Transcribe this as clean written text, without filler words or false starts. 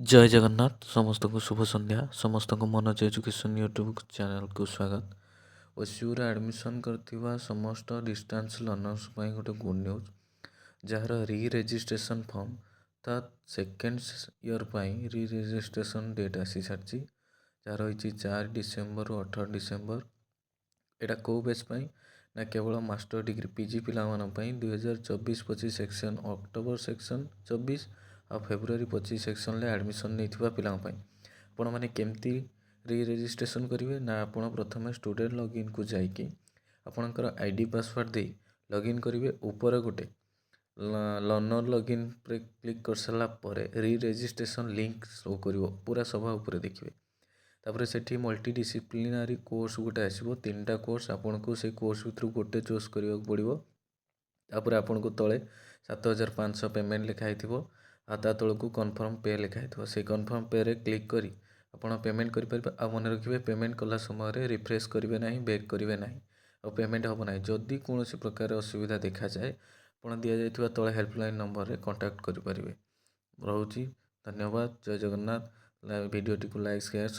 जय जगन्नाथ समस्त को शुभ संध्या समस्त को मनोज एजुकेशन यूट्यूब चैनल को स्वागत ओसीयूर एडमिशन करथिबा समस्त डिस्टेंस लर्नर्स ପାଇଁ ଗୋଟେ गुड न्यूज ଯାହାର ରି ରେଜିଷ୍ଟ୍ରେସନ୍ ଫର୍ମ ତା ସେକେଣ୍ଡ ଇୟର୍ ପାଇଁ ରି ରେଜିଷ୍ଟ୍ରେସନ୍ ଡେଟ୍ ଆସି ସାରିଛି ଯାହାର ହୋଇଛି 4 ଡିସେମ୍ବରରୁ 18 ଡିସେମ୍ବର। ଏଇଟା କେଉଁ ବେଚ୍ ପାଇଁ ନା କେବଳ ମାଷ୍ଟର ଡିଗ୍ରୀ ପିଜି ପିଲାମାନଙ୍କ ପାଇଁ 2024-25 ସେକ୍ସନ୍ ଅକ୍ଟୋବର ସେକ୍ସନ୍ 24 ଆଉ ଫେବୃଆରୀ 25 ସେକ୍ସନ୍ରେ ଆଡ଼ମିସନ୍ ନେଇଥିବା ପିଲାଙ୍କ ପାଇଁ। ଆପଣମାନେ କେମିତି ରି ରେଜିଷ୍ଟ୍ରେସନ୍ କରିବେ ନା ଆପଣ ପ୍ରଥମେ ଷ୍ଟୁଡେଣ୍ଟ ଲଗ୍ଇନ୍କୁ ଯାଇକି ଆପଣଙ୍କର ଆଇଡ଼ି ପାସୱାର୍ଡ଼ ଦେଇ ଲଗ୍ଇନ୍ କରିବେ। ଉପରେ ଗୋଟେ ଲର୍ଣ୍ଣର ଲଗ୍ଇନ୍ରେ କ୍ଲିକ୍ କରିସାରିଲା ପରେ ରି ରେଜିଷ୍ଟ୍ରେସନ୍ ଲିଙ୍କ୍ ଶୋ କରିବ ପୁରା ସଭା ଉପରେ ଦେଖିବେ। ତାପରେ ସେଠି ମଲ୍ଟି ଡିସିପ୍ଲିନାରୀ କୋର୍ସ ଗୋଟେ ଆସିବ 3ଟା କୋର୍ସ ଆପଣଙ୍କୁ ସେ କୋର୍ସ ଭିତରୁ ଗୋଟେ ଚୁଜ୍ କରିବାକୁ ପଡ଼ିବ। ତାପରେ ଆପଣଙ୍କୁ ତଳେ 7500 ପେମେଣ୍ଟ ଲେଖା ହେଇଥିବ ଆଉ ତା ତଳକୁ କନଫର୍ମ ପେ ଲେଖା ହେଇଥିବ। ସେଇ କନଫର୍ମ ପେରେ କ୍ଲିକ୍ କରି ଆପଣ ପେମେଣ୍ଟ କରିପାରିବେ। ଆଉ ମନେ ରଖିବେ ପେମେଣ୍ଟ କଲା ସମୟରେ ରିଫ୍ରେଶ୍ କରିବେ ନାହିଁ, ବ୍ୟାକ୍ କରିବେ ନାହିଁ, ଆଉ ପେମେଣ୍ଟ ହେବ ନାହିଁ। ଯଦି କୌଣସି ପ୍ରକାର ଅସୁବିଧା ଦେଖାଯାଏ ଆପଣ ଦିଆଯାଇଥିବା ତଳେ ହେଲ୍ପଲାଇନ୍ ନମ୍ବରରେ କଣ୍ଟାକ୍ଟ କରିପାରିବେ। ରହୁଛି, ଧନ୍ୟବାଦ, ଜୟ ଜଗନ୍ନାଥ। ଭିଡ଼ିଓଟିକୁ ଲାଇକ୍ ସେୟାର